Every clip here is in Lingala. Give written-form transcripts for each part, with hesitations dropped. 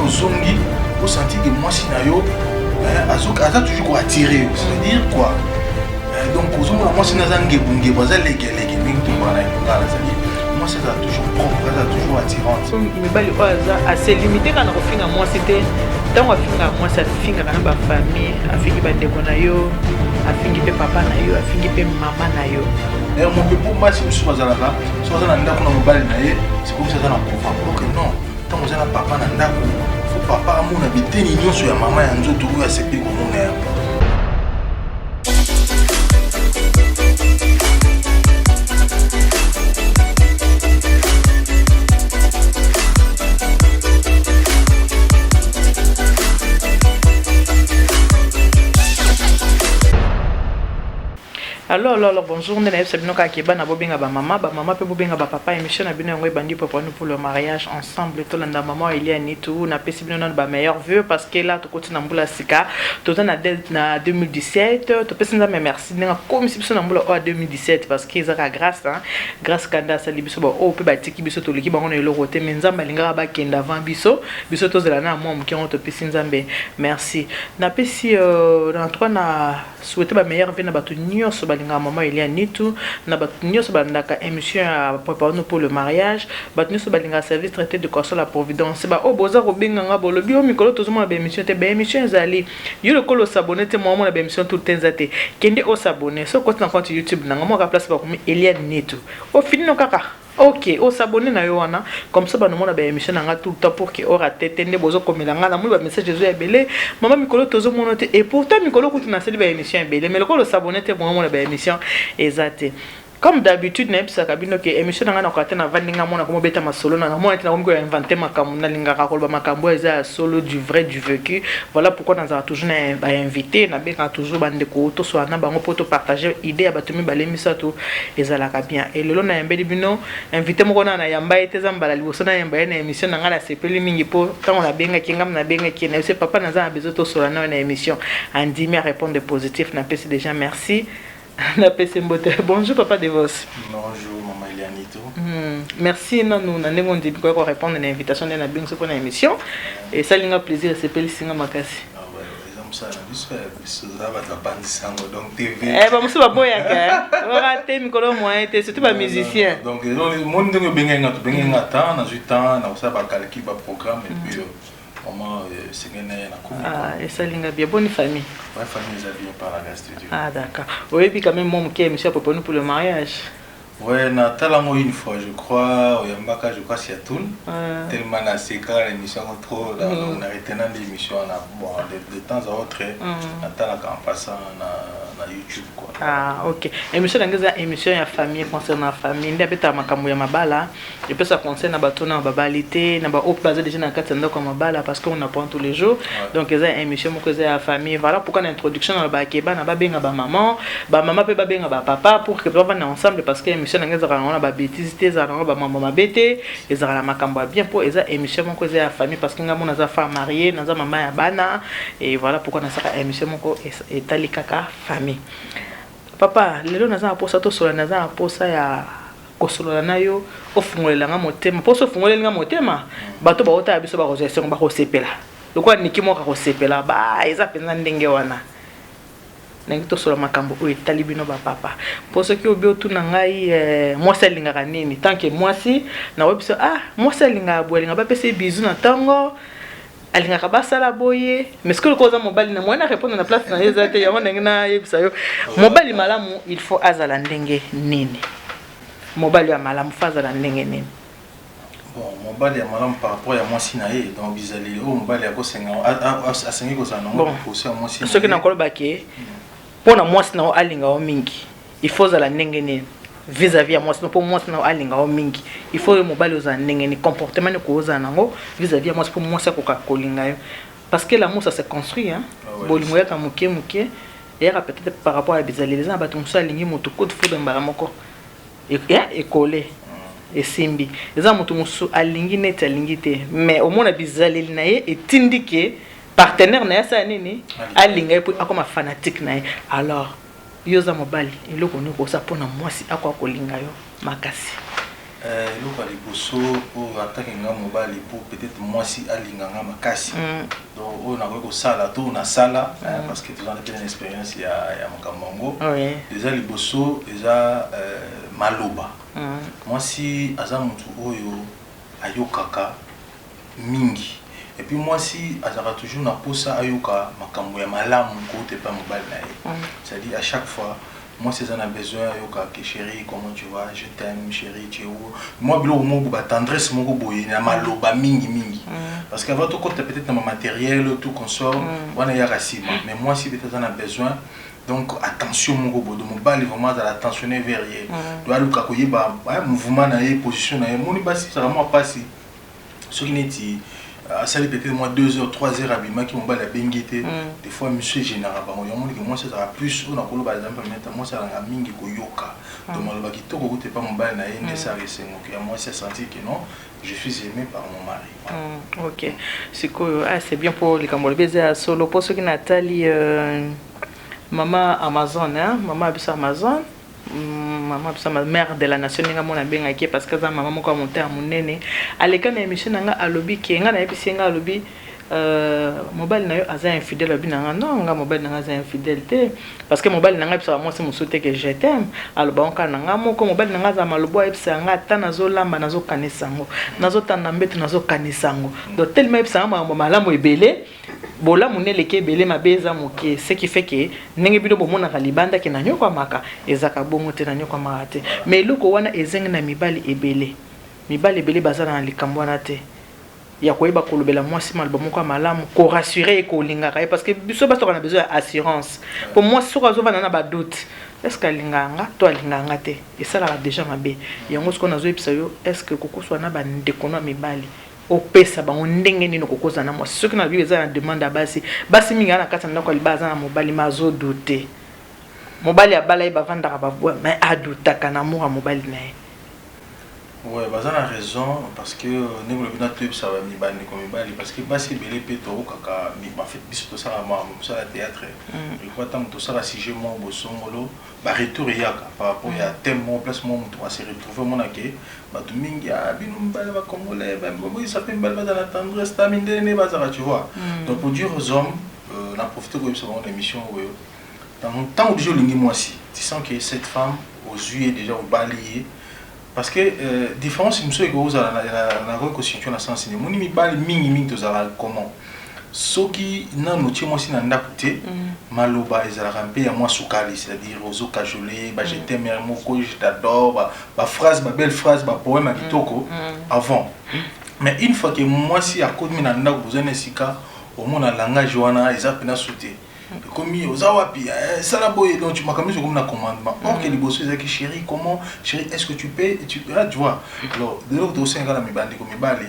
au zongi, au senti que moi si nayo, aza toujours attiré, c'est-à-dire quoi? Donc aux hommes moi si nazange bunge baza lege mingi to bana ngala zali. Moi c'est toujours propre, ça toujours attirante. Mais bali oza assez limité quand on finga moi c'était tant on finga moi ça finga na ba famille, afingi ba ndeko na yo, afingi pe papa na yo, afingi pe maman na yo. Et mon pour moi si je bazala là, si bazala ndako na mobali na ye, c'est comme ça dans la pouvoir. OK non, tant on a papa na ndako, faut papa amona biteni nyonso ya mama ya nzoto oyo asepi ko mona. Alors, bonjour, on est Sabino Kakeba, na bobinga ba maman pe bobinga ba papa, émission na bino ngwe bandi pour le mariage ensemble, tout landa maman Eliane tout, na pesi bino na ba meilleur vœu parce que là tout côté na mbula sika, tout na 2017, to pesi nzambe merci, nga comme si biso na mbula o 2017 parce que ezaka grâce hein, grâce kanda sali biso ba o pe ba tiki biso to liki ba ngona elo roté mais nzambe linga ba kenda avant biso to zela na moi mki on to pesi nzambe merci. Na pesi dans trois na souhaiter ba meilleur vœu na ba to nyonso balinga maman Eliane tout na ba to nyonso bandaka émission à préparer nous pour le mariage, ba to nyonso balinga service traité de corso la providence ba o boza ko benga nga bolobi o mikolo to zoma ba émission te ba émission ezali yo le kolo s'abonner te moi na ba émission tout tenzate kende o s'abonner so compte na compte YouTube na nga place ba comme Eliane tout au fini no kaka. OK, on s'abonne na yo wana comme ça ba no mona ba émission na nga tout le temps pour que ora tete nde bozo komela nga na mu ba message Jésus ebele maman mikolo tozo mono te et pourtant mikolo ko tuna seli ba émission ebele mais le ko s'abonner te moi mona ba émission ezate. Comme d'habitude, na kabino ke émission na ngana na vandinga mona ko beta masolo na mona tina ko inventer makambo na linga ka kolba makambo eza solo du vrai du vécu. Voilà pourquoi nous avons toujours invité na beka toujours bande ko to so na bango poto partager idée ya batumi balemisa to ezalaka bien. Et lelo na yambeli bino invité moko na yamba eteza mbala liboso na yamba na émission na ngala sepeli mingi po tant on a benga kingam na benga ki na se papa na za besoin to so na émission andimi à répondre positif na pesi déjà merci. La PC Mbote. Bonjour papa Devos. Bonjour maman Elianito. Merci nous n'avons dit quoi répondre à l'invitation de la bien sur une émission et ça l'inga plaisir c'est peli singa makasi. Ah ouais, exemple ça na biso ça va ta bande sango donc TV. Eh ba muso ba boya ka. Ora te mikolo moyen te surtout ba musicien. Donc le monde de benga temps na temps na ça ba calcul ba programme et puis comment c'est gagné na commun. Ah et ça l'inga bien bonne famille. Ouais famille ça bien par la studio. Ah d'accord. Oui puis quand même mon qui monsieur pour nous pour le mariage. Ouais, na talango une fois je crois, oyambaka je crois c'est tout. Tellement na séquence l'émission trop on a retenant l'émission bon de temps à autre na talaka en passant na YouTube quoi. Ah OK. Émission d'angeza émission ya famille concernant la famille, nda beta makambo ya mabala, et puis ça concerne batona babalité, na ba au basé déjà na katenda comme mabala parce qu'on apprend tous les jours. Donc ça émission moko za famille. Voilà pourquoi l'introduction na ba keba na ba benga ba maman pe ba benga ba papa pour que ba na ensemble parce que émission d'angeza on a ba bêtise te za na ba maman bêté, et ça la makambo bien pour eza émission moko za famille parce que ngamo na za femme mariée, na za maman ya bana et voilà pourquoi na ça émission moko etali kaka famille. Papa, lelo naza posa to sola naza posa ya kosolola na yo ofungolela nga motema poso fungolela nga motema bato ba ota biso ba rejection ba kosepela lokwa niki moka kosepela ba eza penza ndenge wana nangi to sola makambo o etali bino ba papa poso ki obi otuna ngai mwasi alingaka nini tant que mwasi na webiso mwasi alingaka bolinga ba pese bizu na tango alingaka basala boye mais ce que le cause mobile na mwana répondre na place na yeza te ya mwana ngina yebisa yo mobile malamu il faut azala ndenge nini mobile ya malamu fazala ndenge nini bon mobile ya malamu par rapport ya mwasi na ye donc bizali o mobile ya kosenga asengi ko sana ngo poser ya mwasi ce que na koloba ke pona mwasi na alinga o mingi il faut azala ndenge nini vis-à-vis à moi sinon pour moi sinon alinga o mingi il faut le mobile aux ndenge ni comportement ko oza nango vis-à-vis à moi pour moi ça ko kolinga yo parce que l'amour ça se construit hein bolingo ya kamuke muke et peut-être par rapport à bizali les gens ba tumso alingi moto ko de foudre mbala moko et collé et simbi les gens moto muso alingi net alingi te mais au moins bizali na ye etindike partenaire na ça nini alinga pour akoma fanatique na alors yoza mobali eloko ni ko sapona mwasi akwa kolinga yo makasi eloko ya liboso oyo atake nga mobali po peut-être mwasi alinganga makasi donc oyo nakoki kosala to nasala parce que tozana mpe na expérience ya makambo yango eza liboso eza maloba mwasi aza motu oyo ayokaka mingi et puis mwasi azalaka toujours na posa ayoka makambo ya malamu kote pa mobali na ye c'est-à-dire à chaque fois moi c'est un besoin que chérie comment tu vas je t'aime chérie tu es où moi bilo mo ba tendresse mo boye na maloba mingi parce qu'avant tout quand peut-être dans matériel tout consort wana ya rasima mais moi si peut-être on a besoin donc attention mon gobo de mon bal vraiment à l'attentionner vers hier doit le kakoye ba mouvement na ye position na ye moni basi ça vraiment passer ce qui n'est ça peut-être moi 2 heures 3 heures habillement qui m'ont bal la bengité des fois monsieur général ba moi ça sera plus on a kolo par exemple maintenant moi ça la mingi ko yoka donc moi le bakito ko te pas mon bal na ye ça reste donc moi c'est senti que non je suis aimé par mon mari OK c'est bien pour les cambolais beza solo pour ceux qui Nathalie maman Amazon maman abisa Amazon maman c'est ma mère de la nation nga mona benga ki parce que za maman moko monter à monene aleka na émission nga alobi ki nga na episi nga alobi mobile na yo aza infidèle abi nga non nga mobile nga aza infidèle parce que mobile nga episa moi c'est mosote que je t'aime aloba onka nga moko mobile nga za malobo episa nga ta nazo lamba nazo kanesango nazo tanda mbeto nazo kanesango donc tellement episa nga malamu ebele bola munele ke belé mabeza moke ce qui fait que ndenge bino bomona ka libanda ke na nyoko maka ezaka bongo te na nyoko maka te mais loko wana ezenga na mibali ebele bazana na likambo wana te ya koyeba kolobela mwasi malba moko malamu ko rassurer ko lingaka parce que biso baso kana besoin assurance pour moi soko azova na ba doute est-ce que linganga to linganga te et ça là déjà mabe yango ce qu'on a zo episa yo est-ce que kokoswa na ba ndeko na mibali opesa bango ndenge nini kokoza na mwasi soki na bible eza na demande ya basi mingi ana kati na ndako libaza na mobali mazo douter mobali abala ye bavandaka babwa mais adutaka na amour ya mobali na ye ouais baza na raison parce que ndenge lobi na toyebi ça va mibali comme mibali parce que basi ebele mpe tookaka en fait biso tosala mosala théâtre ilfo ntango tosala sujet mo bosongolo baretour eyaka par rapport ya thème mo place mo moto ase retrouve monake bato mingi bino mibali bacongolais sape mibali baza na tendresse ta mindene bazaka tu vois donc pour dire aux hommes na profite koyebisa bango na émission oyo ntango déjà olingi mwasi tu sens que cette femme aux yeux déjà obali parce que différence nous sommes que na reconstitution na sens ni moni mibali mingi tozala comment soki na notie moi si na ndako te maloba ezalaka mpe ya mwa sukali c'est-à-dire ozo cajoler ba je t'aime moko je t'adore ba phrase ba belle phrase ba poème ya kitoko avant mais une fois que moi si akomi na ndako besoin esika au moins na langage wana eza pena sauter comme ozawapi ça la boye donc tu m'as comme un commandement or que les bosses qui chérie comment chérie est-ce que tu peux tu vois alors de l'autre aussi un gars mi bandi comme bali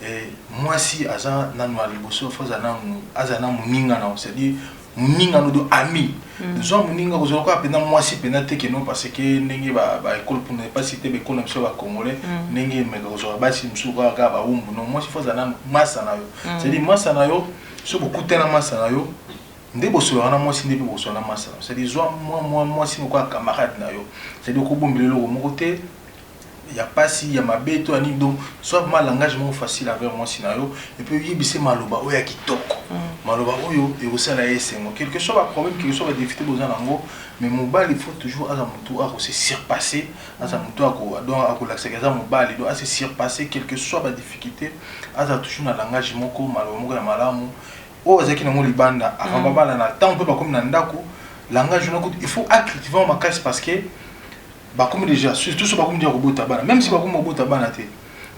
et moi si aza nanu ali bosso faza nanu azana muninga na c'est-à-dire muninga no do ami zo muninga ko zoka pena moi si pena te que non parce que ndenge ba école pour ne pas citer be ko na mso ba congolais ndenge me ko zo ba si msuka ka ba umbu non moi si faza nanu masa na yo c'est-à-dire masa na yo so beaucoup tena masa na yo ndé bosolana moi si ndé bosolana masa c'est-à-dire moi si quoi camarade na yo c'est-à-dire ko bombelelo ko moko te il y a pas si il y a ma bête ou ani donc soit mal langage mon facile avec moi si na yo et puis yebise maloba oya kitoko maloba oyo et aussi la esengo quelque chose va problème quelque chose va difficulté besoin nango mais mon bal il faut toujours à mon tour à se surpasser à mon tour à ko l'accès à mon bal il doit se surpasser quelque soit va difficulté à toujours na langage moko maloba moko na malamu oh zaki na mo libanda avant baba na temps peu pas comme na ndako langage il faut activer ma casse parce que bah comme déjà surtout ce pas comme dire robot tabana même si pas comme robot tabana té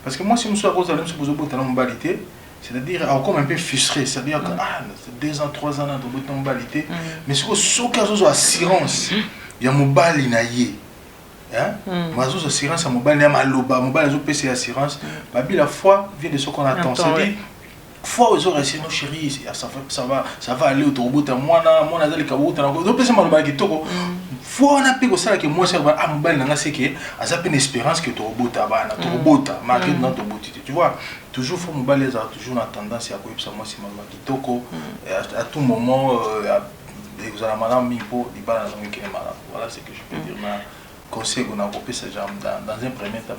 parce que moi si nous sommes à cause de l'homme supposé robot tabana mbalité c'est-à-dire encore un peu frustré c'est-à-dire que 2 ans 3 ans dans robot mbalité mais ce cas zo assurance ya mobali na ye hein mazo assurance à mobali na maloba mobali zo PC assurance babi la foi vient de ce qu'on attend c'est-à-dire fois aux autres c'est nos chéris ça va aller au robot à moi na les kabouta na donc c'est maloba kitoko fois on a pris ça que moi ça va à mobile na c'est que à ça peine espérance que ton robot bana ton robot marqué dans ton robot tu vois toujours faut mobile les a toujours la tendance à quoi ça moi c'est maloba kitoko à tout moment vous allez madame mipo il va dans un week-end voilà c'est que je peux dire conseil qu'on a coupé ce genre dans un premier temps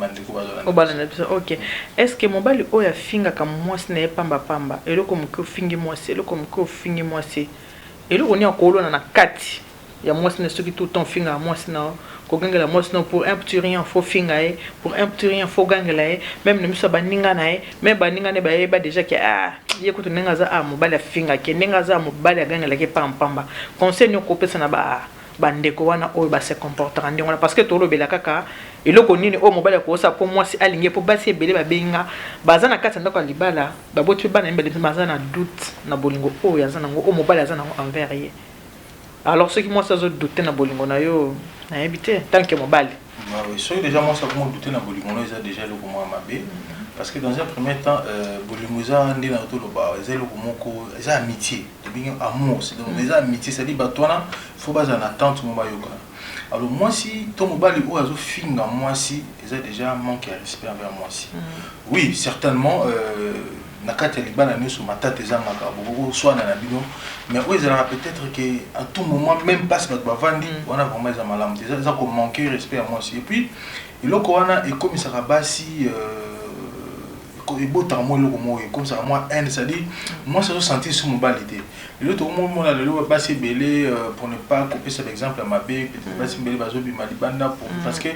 ok. Est-ce que mobali oya finga comme moi ce n'est pas pamba et le comme que fingi moi c'est le comme que fingi moi c'est et le on est en colonne na kati ya moi ce n'est ce qui tout ton finga moi c'est non ko gangela moi c'est non pour un petit rien faut finga pour un petit rien faut gangela même ne miso baninga na même baninga ne ba déjà que yekutu nenga za mobali finga ke nenga za mobali gangela ke pamba conseil nous coupé ça na bandeko wana oyo ba se comportera ndingo parce que tolo bela kaka eloko nini o mobali ko sa pour moi si aligné pour basi ebele ba benga bazana kata ndako libala ba botu bana mbele bazana doute na bolingo o yazana ngo o mobali yazana envers ye alors ce qui moi ça zo douter na bolingo na yo na habité tant que mobali oui so déjà moi ça comment douter na bolingo na ça déjà le comment mabe parce que dans un premier temps bolingo za ndi na to lo ba za le moko za amitié de bien amour c'est donc les amitiés ça dit ba toi faut pas en attendre mon bayoka alors moi si ton mobile ou azo finga moi si ils déjà manqué de respect envers moi si oui certainement nakati libana ne sur ma tête ezanga ka beaucoup soit na bino mais oui ça peut-être que à tout moment même pas ba vandi on a vraiment ça malam ça comme manquer respect à moi si et puis il lo ko wana et comme ça basi et beau temps moi le comme ça moi haine ça dit moi ça se sentir sur mon balité le tout moment là le pas si belé pour ne pas couper cet exemple à ma bé peut-être pas si belé bazo bi malibanda pour parce que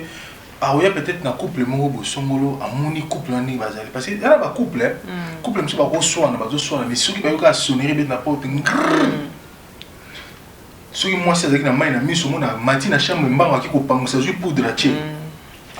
ah oui peut-être na couple mo bo songolo amoni couple ni bazali parce que là ba couple couple monsieur ba ko soana bazo soana mais ceux qui ba yo ka sonner be na porte ceux qui moi c'est avec na mai na miso mo na matina chambre mbango ki ko pangusa ju poudre la tché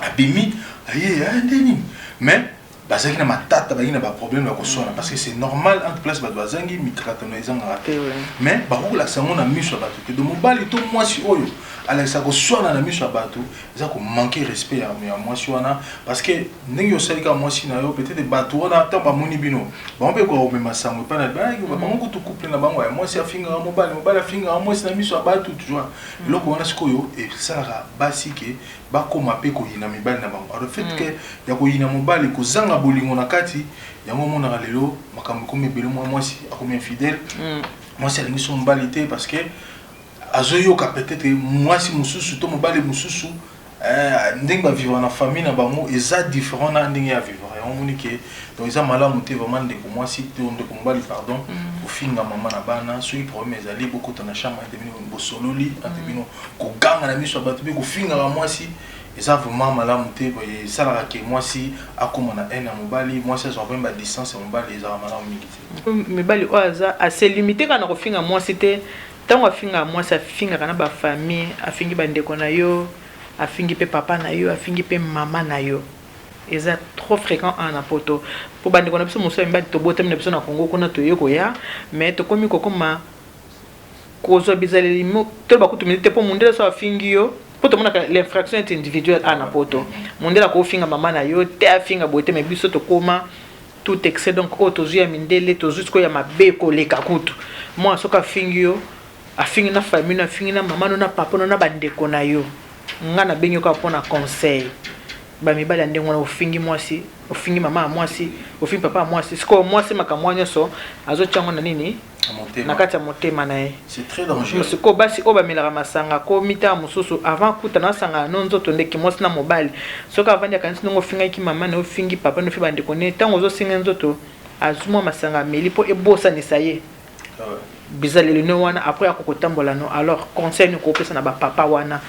abimi aye ndeni mais parce que na matata ba ina ba problème ba ko soana parce que c'est normal entre place ba doazangi mikratano ezanga raté mais ba ko la sango na miso ba to de mobali to moi si oyo Alexa ko soana na miso ba to za ko manquer respect à moi si wana parce que ndenge yo salika moi si na yo peut-être ba to na tant ba moni bino ba on peut ko même sango pa na ba ko to couple na bango moi si afinga mobali afinga moi si na miso ba to tu vois loko wana sikoyo et ça la basique ba ko mape ko yina mibali na bango alors fait que ya ko yina mobali ko zanga bolingo na kati yango mona lelo makambo ko mebelo moi si akomi infidèle moi c'est la mission mbalité parce que azoyo ka peut-être moi si mususu to mobali mususu ndenge ba vivre na famille na bango eza différent na ndenge ya vivre on moni que donc eza malamu te vraiment ndeko moi si to ndeko mobali pardon au finga maman na bana soki problème ezali beaucoup na chambre de bino bosololi ante bino ko ganga na miso ba to ko finga moi si eza vraiment malamu te et ça la que moi si akoma na un mobali moi si ça va pas distance mobali eza malamu mingi te mobali oza assez limité kana ko finga moi c'était tant afinga moi ça finga kana ba famille afingi bandeko na yo afingi pe papa na yo afingi pe mama na yo eza trop fréquent en apoto pour bandeko na biso muso mbadi to botem na biso na Congo kuna to yeko ya mais to komi kokoma kozo bizaleli mo to ba kutumite po mundela so afingi yo po to mona l'infraction est individuelle en apoto mundela ko finga mama na yo te afinga botem mais biso to koma tout excès donc autozu ya mindele to jusqu'o ya mabe ko leka kutu moi soka fingi yo afingi na famille na fingi na mama na papa na bandeko na yo ngana benyo ka pona conseil ba mibali ndenge wana ofingi mwasi ofingi mama mwasi ofingi papa mwasi siko mwasi makamwanyo so azochango na nini na kati ya motema na ye c'est très dangereux siko basi oba melaka masanga ko mita mususu avant kuta na sanga nonzo to ndeki mwasi na mobali soka avandi kanisi ngo finga ki mama na ofingi papa no fi bandeko ne tango zo singa nzoto azuma masanga melipo ebosa ni saye bizaleli no wana après akokotambola no alors conseil ni ko pesa na ba papa wana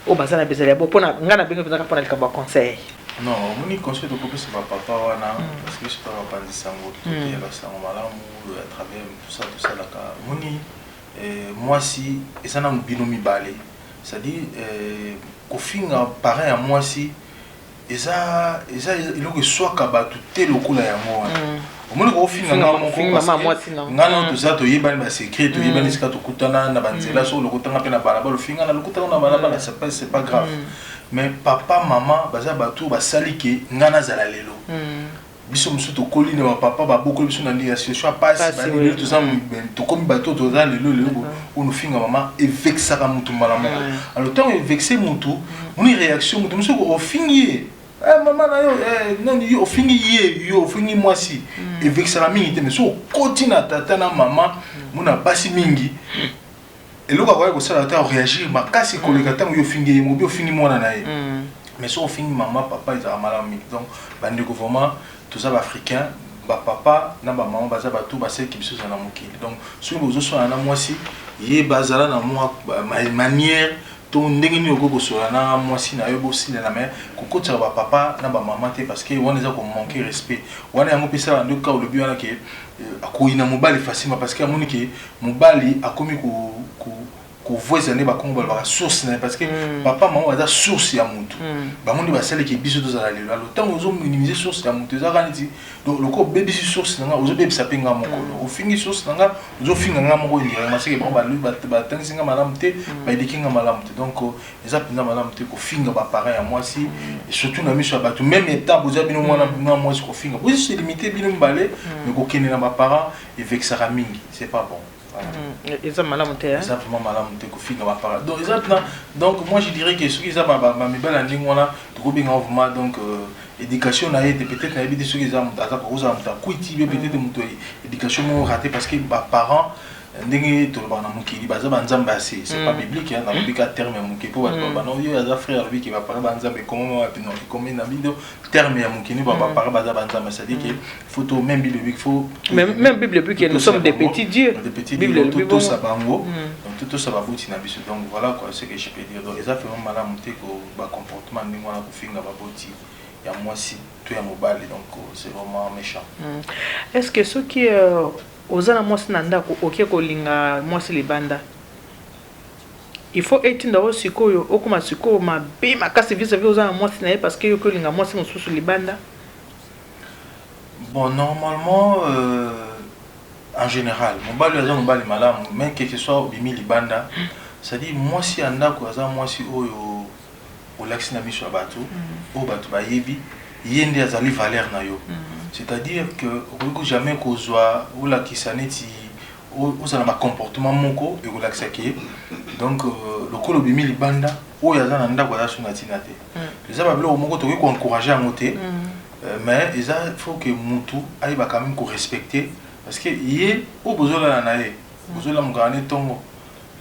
o bazana bizaleli bo pona ngana benga bizaka pona likamba conseil non moni conseil de ko pesa ba papa wana parce que je pas pas sango tout est la sango malamu à travers tout ça là moni moi si et ça na binomi balé ça dit ko finga pareil à moi si et ça il faut que soit kabatu te lokula ya moi omoni ko finga mama mwasi ngana to za to yebani ba secret to yebani ska to kutana na banzela so lokutanga pe na balabala finga na lokutanga na balabala c'est pas grave mais papa maman baza batu ba salike ngana zala lelo biso musu to kolina ba papa ba boko biso na ndia situation passe ba lelo to za to komi bato to za lelo on finga maman et vexa ka mutu malamu alors tant vexer mutu moni réaction mutu musu ko fingi maman na yo non yo fingi yo fingi moi si et vexa la mingi mais so kotina tata na maman mona basi mingi et le quoi que ça a réagir ma casse collègue tant yo fingi mo bio fingi moi na mais so fingi maman papa ils a mal donc bande gouvernement tout ça africain ba papa na ba maman baza ba tout ba c'est qui biso na mokili donc so bozo so na moi si yé bazala na moi manière to ndenge ni oko kosola na moi si na yo bosi na mais kokotsa ba papa na ba maman te parce que on eza ko manquer respect wana yango pesa ba ndoka o lobi wana ke akoina mobali facilement parce que amoni ke mobali akomi ko voice ne ba kongo ba source na parce que papa maman baza source ya mutu ba moni ba sale ke biso to za lelo alors tant ozo minimiser source ya mutu za kaniti donc le ko baby source nga ozo baby sapenga moko o fingi source nga ozo finga nga moko ndira ma seke ba tangisinga malamu te ba edikinga malamu te donc eza pinza malamu te ko finga ba parents ya moi si et surtout na miso ba tout même état boza bino mwana moi ko finga bozi se limiter bino mbale mais ko kene na ba parents et vexera mingi c'est pas bon. Ils ont malamu te hein. Exactement malamu te ko finga ba parents donc exactement donc moi je dirais que ce qui ça ba mibala ndingo wana to binga mouvement donc éducation na été peut-être na biso ceux qui ont ata ko uza muta kuiti peut-être muto éducation mo raté parce que ba parents ndenge to ba na mukili baza banzamba assez c'est pas biblique hein na bika terme mukili po ba non yo aza frère lui qui va parler banzamba comment va non comment na bido terme ya mukili ba parler baza banzamba c'est à dire que faut même bible biblique faut même bible biblique nous sommes des petits dieux bible tout ça bango donc tout ça va bouti na biso donc voilà quoi ce que je peux dire donc les affaires malamu te ko ba comportement ndingo na ko finga ba boti ya moi si tout ya mobile donc c'est vraiment méchant. Est-ce que ceux qui ozana mwasi na ndako okie kolinga mwasi libanda il faut etinda o sikoyo okuma sikoyo mabe makasi vis-à-vis ozana mwasi na ye parce que yo kolinga mwasi mosusu libanda? Bon normalement en général mobali aza mobali malamu mais que ce soit bimi libanda c'est-à-dire mwasi ya ndako aza mwasi oyo olaxi na miso ya bato oyo bato bayebi ye nde azali valeur na yo. C'est-à-dire que vous jamais kozwa ou la kisaneti ou ça na comportement moko et la kisaki donc le kolo bimi libanda ou ya za na ndako ya suna tinate les abablo moko to ko encourager à monter mais il faut que mutu aille ba quand même ko respecter parce que yé ou bozola na ye bozola mugane tongo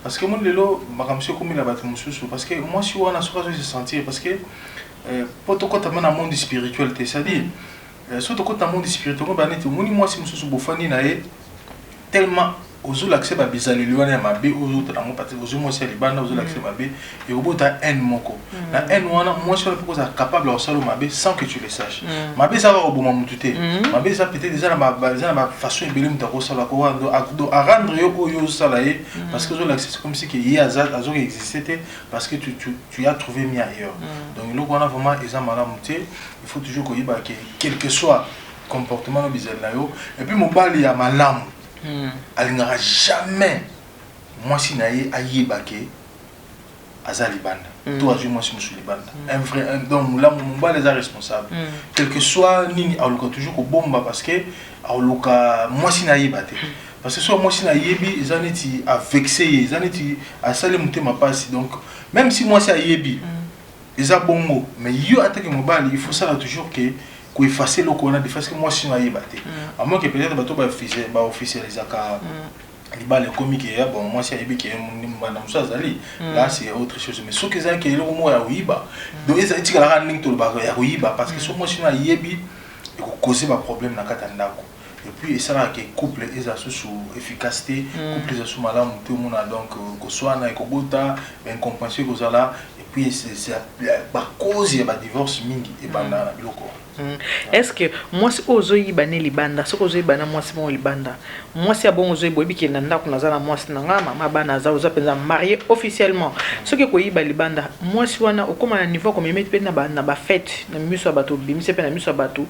parce que mon lelo makamsi ko mi la batu mususu parce que moi si on a se sentir parce que potoko tamana monde spirituel c'est-à-dire surtout quand dans le monde spirituel, moi si je suis bofani nae tellement aux l'accès à bizarre les lois ma bé aux autres dans mon parti aux moi c'est les bandes aux l'accès ma bé et au bout d'un n moko la n moi je suis capable de faire ma bé sans que tu le saches ma bé ça va au bon moment tout ma bé ça peut-être déjà ma façon de bien me taper ça la quoi à rendre yo ça là parce que l'accès c'est comme si qu'il y a azar existait parce que tu as trouvé mieux ailleurs donc là on a vraiment ils ont mal à monter il faut toujours qu'il y ait quel que soit comportement bizarre là et puis mon bal il y a malam elle n'aura jamais moi si naïe aïe baké azali banda toi je moi si monsieur libanda un vrai donc là mon bal est responsable quel que soit ni aluka toujours au bomba parce que aluka moi si naïe baté parce que soit moi si naïe bi zaneti a vexé zaneti a salé monter ma passe donc même si moi si aïe bi ils a bongo mais yo attaque mon bal il faut ça toujours que qu'on effacer le qu'on a de parce que moi si naïe baté à moins que peut-être bateau ba officialiser ka les balles comiques bon moi si aïe bi qui madame Sazali là c'est autre chose mais ce que ça qui est le mot ya wiba donc ils a dit que la running to le ba ya wiba parce que soit moi si naïe bi et causer un problème na katandako et puis ça là que couple ils a sous efficacité couple ils a sous malade tout le monde donc que soit na ekobota ben compenser que ça là et puis c'est par cause il y a divorce mingi et banda biloko. Est-ce que moi si ozoyi bané libanda ce que ozoyi bana moi si mon libanda moi si bon ozoyi boyebi ke nanda ko nazala moi si nanga mama bana za oza penza marié officiellement ce que ko yiba libanda moi si wana okoma na niveau comme mettre na ba fête na miso bato bimise pe na miso bato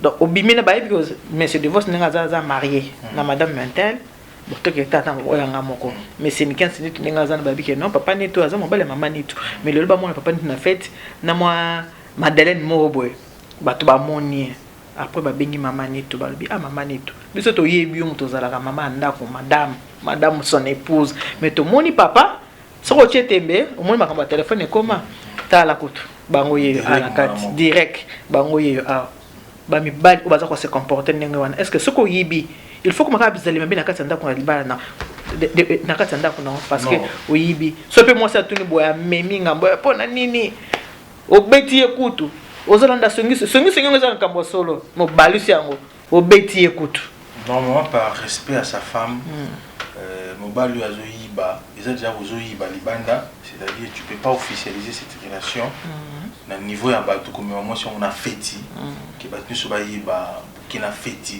donc obimi na ba because mais ce divorce nanga za marié na madame Mentel bon to ke tata oyanga moko mais c'est ni 15 minutes nanga za na ba bike non papa ni to aza mobale mama ni to mais le ba mon papa ni na fête na moi Madeleine Moroboy bato ba moni après ba bengi mama neto ba bi mama neto biso to yebi on to zalaka mama ndako madame son épouse mais to moni papa soko chetembe au moins makamba téléphone comment ta la koto bango ye à la carte direct bango ye ba mi ba ko baza ko se comporter ndenge wana est-ce que soko yebi il faut que maka bizali mabe na kati ndako na libala na na kati ndako non parce que oyibi so pe moi ça tuni boya memi ngambo pona nini obeti ekutu ozolanda songi ngongo za nkambo solo mo balusi yango obeti ekutu normalement par respect à sa femme mobali azoyiba eza déjà ozoyiba libanda c'est-à-dire tu peux pas officialiser cette relation na niveau ya bato comme moi si on a fêti que bato so bayiba qui na fêti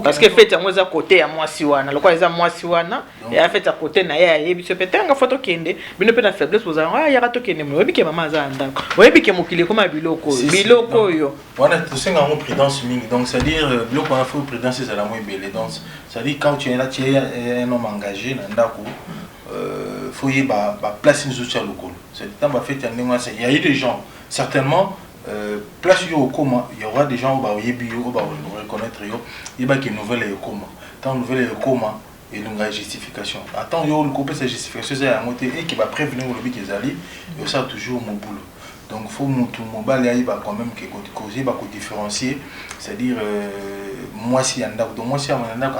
parce que fête yango eza côté ya mwasi wana lokwa eza mwasi wana ya fête à côté na ya yebi so peut-être nga photo kende bino pe na faiblesse boza ya rato kende mo yebi ke mama aza ndako oyebi ke mokili koma biloko yo wana to senga ngo prudence mingi donc c'est à dire biloko on a fait prudence c'est la moins belle donc c'est à dire quand tu es là tu es un homme engagé na ndako faut y ba place nous sur le col c'est temps ba fête ya ndenge il y a eu des gens certainement place au coma il y aura des gens au yebi au reconnaître yo il ba que nouvelle est coma tant nouvelle est coma et une justification attends yo le couper cette justification c'est à monter et qui va prévenir le bic ezali et ça toujours mon boulot donc faut monter mobile il va quand même que causer va différencier c'est-à-dire moi si anda donc moi si anda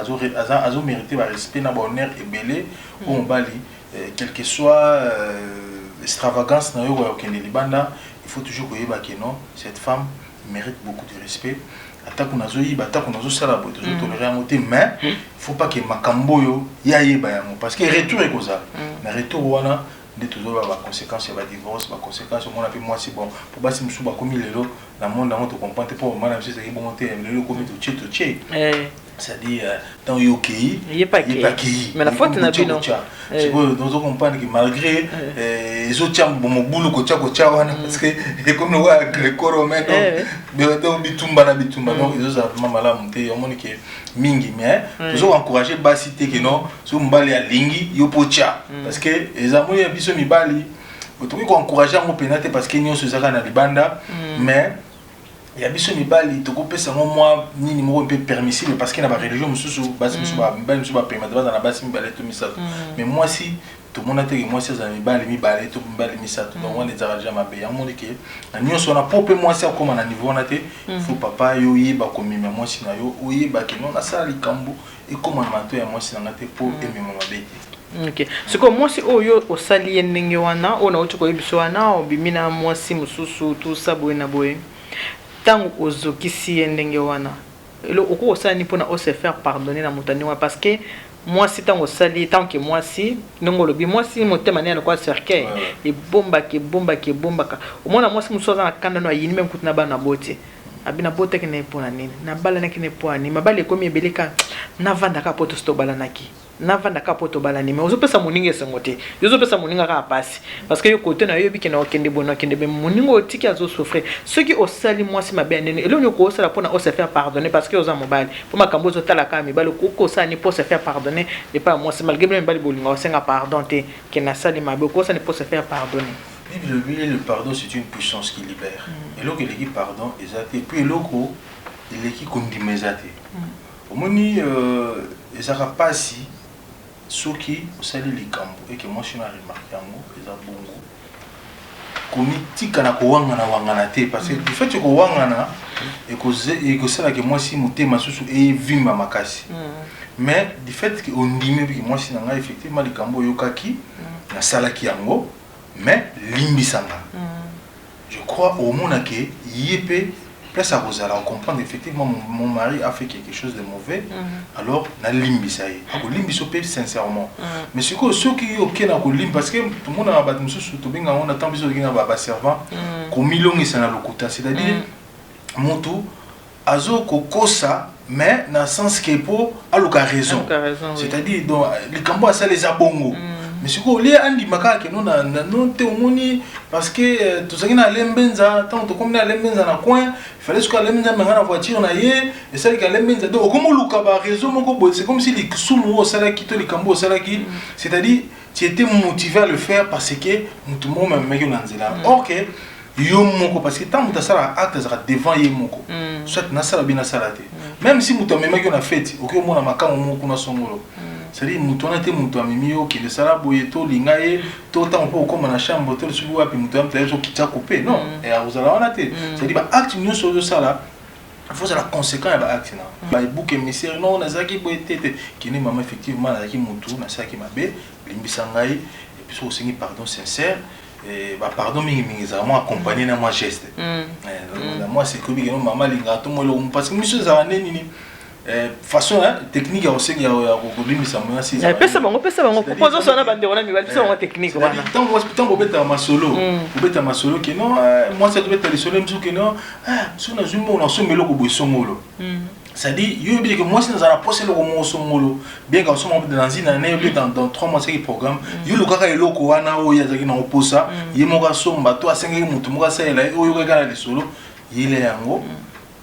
azo mériter va respect na bonheur et belé au bali quel que soit extravagance na yo au Kenya libanda il faut toujours que non cette femme mérite beaucoup de respect attaque on azo yiba attaque on azo sala boto tolérer monter mais il faut pas que makambo yo ya yeba yango parce que retour est cause na retour wana de toujours avoir conséquences va divorce va conséquences on a fait moi c'est bon pour basi musu ba komi lelo na monde na moto comprendre pour moi na c'est qui bon monter lelo komi to tché c'est-à-dire dans yoki il est pas qui mais la faute n'a pas non c'est bon nous on comprend que malgré les autres chambres bon boulot ko tcha wana parce que et comme nous voit greco romain donc bitumba donc ils ont vraiment mal monter on monte que mingi mais toujours encourager basité que non so mbali ya lingi yo pocha parce que les amours ya biso mibali otoki ko encourager ngo penate parce que nyonso zaka na libanda mais il y a biso mibali to ko pesa moi nini mo peu permissible parce que na ba religion mususu basi mususu ba mibali mususu ba permettre ba na basi mibali to misato mais moi si tout le monde a dit que moi c'est un mibali to mibali misato donc on les a déjà mabé en monde que nyonso na popé moi c'est comme na niveau on a té faut papa yo yiba comme moi si na yo yiba que non na sala likambo et comment manto ya moi si na té pour aimer mon mabé. OK. C'est comme moi si oyo osali ndenge wana ona utuko yibiso wana obimina moi si mususu tout ça boye na boye. Tant ozokisi ndenge wana elo oko osani pona o se faire pardonner na motani wa parce que moi si tant osali tant que moi si ndongo lobi moi si motema ne aloko cercueil et bomba ka au moins moi si musoza na kanda no yini même kutuna bana bote abina bote ke ne pona nini na bala na ke ne pona ni mabale komi ebeleka na vanda ka poto sto bala naki na vanda ka poto bala ni mais ozopesa moninga sengote ozopesa moninga ka pasi parce que yo côté na yo biki na okende bono okende be moninga otiki azo souffrir ceux qui osali moi si mabe nene elo nyoko osala pona o se faire pardonner parce que oza mobile pour makambo zo tala ka mibale ko sani pour se faire pardonner et pas moi c'est malgré même bali bolinga osenga pardon te ke na sali mabe ko sani pour se faire pardonner. Le pardon c'est une puissance qui libère et lorsque il dit pardon exacté puis loko il est qui kondimezate omoni ezaka pasi soki osali likambo et que moi je suis na remarqué yango eza bongo komitika na kowangana te parce que du fait que kowangana et que ça que moi si motema susu et vimba makasi mais du fait que ondime que moi si nanga effectivement likambo yokaki na salaki yango mais limbisanga je crois au monde que yépé place à Rosala on comprend effectivement mon mari a fait quelque chose de mauvais alors na limbisaye ako limbisope sincèrement mais ce que ceux qui OK na ko lim parce que tout le monde a battu mususu to benga on attend biso kinga ba servant ko milongisa na lokuta c'est-à-dire moto azo kokosa mais dans sens que pour aluka raison c'est-à-dire donc les cambo ça les abongo mais ce que les andi makaka non na non te omoni parce que tout ça qui na lembenza tant to comme na lembenza na coin il fallait que lembenza manga na voiture na ye et ça que lembenza donc comme luka ba raison moko c'est comme si les sumo sala ki to les cambo sala ki c'est-à-dire tu étais motivé à le faire parce que tout le monde même meko na nzela OK yo moko parce que tant muta sala acte za devant ye moko soit na sala bina sala te même si muta même meko na fête OK mo na makamo moko na songolo c'est-à-dire mutona te muto amimio ki le sala boyeto lingaye to tant po comme na chambre to subu wapi muto am tele so kitako pe non et a uzala wana te c'est-à-dire ba acte nyo so sala il faut la conséquence à l'acte na ba bouc émissaire non na zaki bo tete qui ne maman effectivement na zaki mutu na saki mabe limbisa ngai et puis aussi pardon sincère et bah pardon mingi ça moi accompagné na moi geste moi c'est que bien maman linga to mo parce que monsieur za nini façon technique aussi il y a limbisa moi si pesa bango propose ça na bande wana mi balisa bango technique wana tant beta ma solo que non moi c'est beta les solo que non sur na zumo na so melo ko boisongolo ça dit yo bien que moi si nous allons poser le roman somolo bien qu'on soit dans une année dans 3 mois c'est le programme yo le kaka eloko wana o ya zaki na oposa yemo ka somba to asengi mutu mo ka sela o yo ka les solo yele yango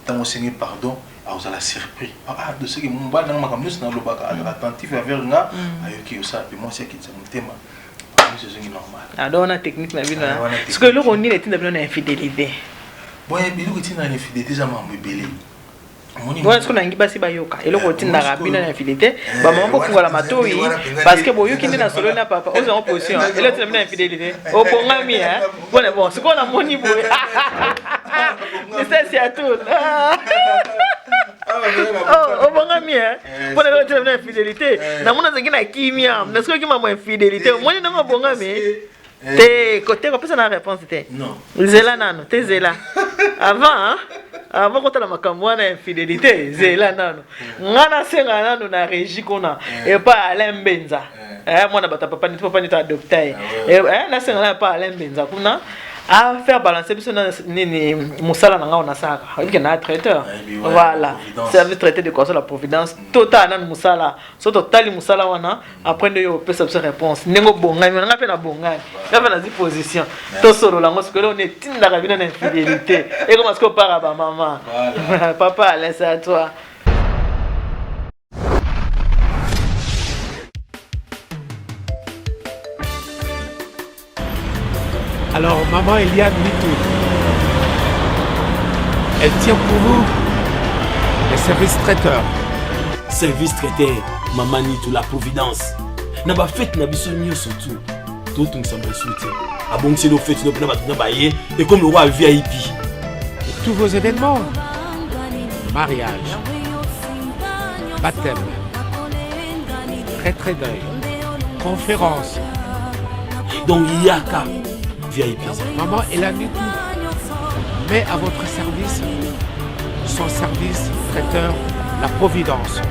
tant sengi pardon a vous la surpris de ce que mon bal dans ma camus na lobaka attentif vers nga ayoki yo ça puis moi c'est qui ça mon thème c'est normal alors on a technique na bino parce que le roni est une bonne infidélité bon et puis le qui na infidélité ça m'a belé bon est-ce qu'on a ngi basi bayoka eloko tinda rabina na infidélité ba maman ko kungola matoi parce que boyoki ndina solo na papa ozo en position elo tinda na infidélité o bongami bon c'est quoi la moni boy c'est à tout oh bongami bon elo tinda na infidélité na mona zingi na kimia na siko ki maman infidélité moni na bongami te côté ko pesa na réponse te non zela nano te zela avant quand la makambo na infidélité zela nano ngana senga nano na régie kona et pas Alain Benza moi na bata papa ni to adopter na senga na pas Alain Benza kuna à faire balancer biso na nini musala na ngao na saka il na traiteur voilà service traité de conseil la providence total na musala so total musala wana après de yo pesa sa réponse nengo bongami nga pe na bongami nga pe na zi position to solo la ngos que on est tinda ka bina na infidélité et comment est-ce qu'on part à ba maman papa laisse à toi. Alors, maman Eliane Nitou, elle tient pour vous les services traiteurs. Service traiteur, maman Nitou, la providence. N'a pas fait na biso mieux surtout. Tout nous sommes soutien. Ah bon, c'est nos fêtes, nos plans, nos baillés, et comme le roi VIP. Tous vos événements, mariage, baptême, retrait d'œil, conférence. Donc il y a qu'à VIP. Maman Eliane Nitou met à votre service son service traiteur, la providence.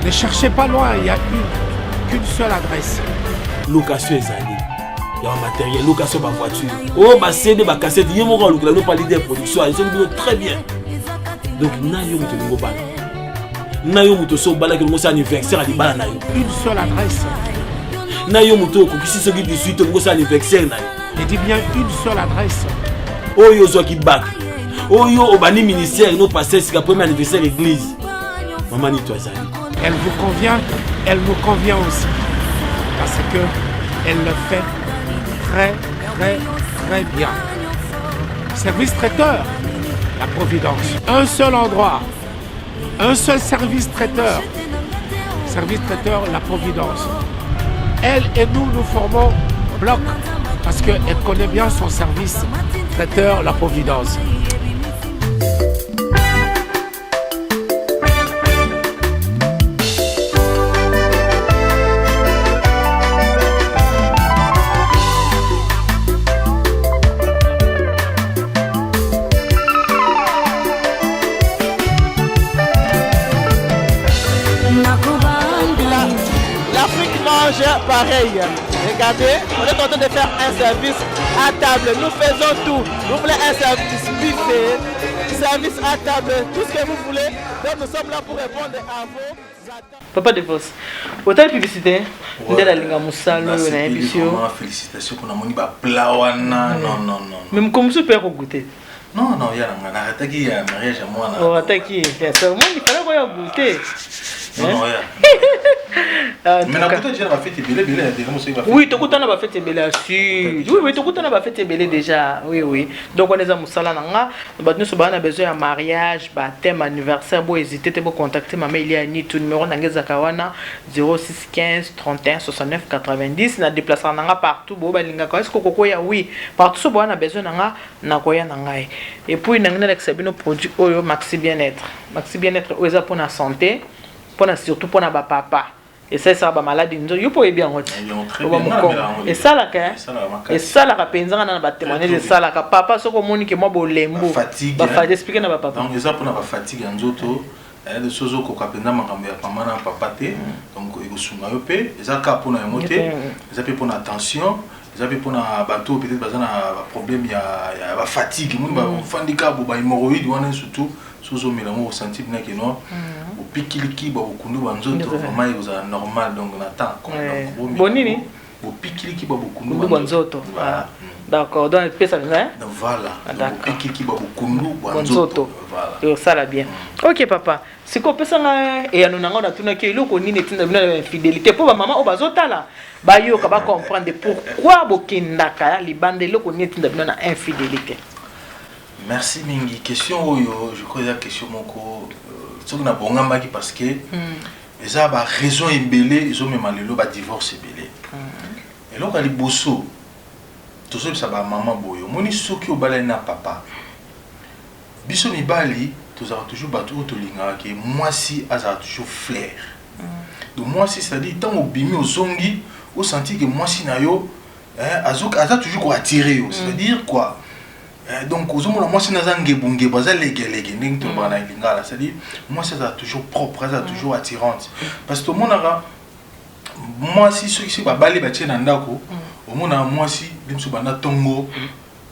Ne cherchez pas loin, il n'y a qu'une seule adresse. Location ezali. Il y a un matériel, location de voiture. Oh, ma CD, ma cassette, il y a mon rôle, nous parlons de production, ils sont très bien. Donc, nayo muto ngo bala. Nayo muto so bala que nous anniversaire à bala nayo. Une seule adresse. Nayo muto ko kisi soki 18 ngo anniversaire nayo. Je dis bien une seule adresse. Oyo zo ki bak. Oyo obani ministère no passer c'est le premier anniversaire l'église. Maman ni toi zali. Elle vous convient, elle me convient aussi. Parce que elle le fait très bien. Service traiteur, la providence. Un seul endroit, un seul service traiteur. Service traiteur, la providence. Elle et nous, nous formons bloc parce qu'elle connaît bien son service traiteur, la providence. Pareil, regardez, on est en train de faire un service à table. Nous faisons tout. Vous voulez un service buffet, service à table, tout ce que vous voulez. Donc nous sommes là pour répondre à vos attentes. Papa de Vos, autant de publicité, on est la linga musalo, on a émission. Félicitations pour la moni ba plawana, non. Même comme super au goûter. Non, il y a un attaqué à mariage à moi. Oh, attaqué, c'est ça. Moi, il fallait qu'on ait goûté. Non, Mais na côté déjà va fête belé oui, tout le monde fait belé assis. Oui, tout le monde fait belé déjà. Oui. Donc on est à Moussala nanga. Nous avons besoin de mariage, baptême, anniversaire. Bon, hésitez pas contacter maman il y a ni tout numéro nanga zakawana 06 15 31 69 90 na déplacement nanga partout. Bon balinga ko est-ce que koko ya oui partout so bon a besoin nanga na koya nanga. Et puis nanga na sabino produit oyo Maxi Bien-être. Maxi Bien-être oza pour la santé, surtout pour na ba papa. Et ça va maladie nous yo pour bien et ça là et ça là penza na ba témoigner de ça là papa soko moni que moi bolembo ba expliquer na ba papa donc ça pour na ba fatigue nzoto de sozo ko kapenda makambo ya mama na papa te donc ego sunga yo pe ça ka pour na emote ça peut pour na tension ça peut pour na bateau peut-être bazana problème ya ba fatigue mon ba handicap ba hémorroïde wana surtout sozo melango sentir na que non au pikiliki ba bukundu banzoto vraiment ils are normal donc on attend bonini au pikiliki ba bukundu banzoto d'accord donc pesa hein voilà donc pikiliki ba bukundu banzoto voilà et ça là bien OK papa siko pesa nga et anonanga na tuna ke loko nini tinda bina infidélité pour ba maman o bazotala ba yo ka ba comprendre pourquoi bokindaka libande loko nini tinda bina na infidélité. Merci mingi question oyo je crois la question moko ce qu'on a bongambaki parce que eza ba raison ebele ils ont même lelo ba divorce ebele et donc ali bosso to so ça ba maman boyo moni soki obala na papa biso mibali to za toujours bato to linga ke moi si aza toujours flair donc moi si ça dit tant obimi ozongi au senti que moi si na yo azok aza toujours ko attirer c'est à dire quoi. Donc, aux hommes, moi, c'est un bazar légué, c'est-à-dire, moi, c'est toujours propre, c'est toujours attirante. Parce que mon moi, si ceux qui sont balés, bâtis nandako, au monde, moi, si, les gens sont tongo,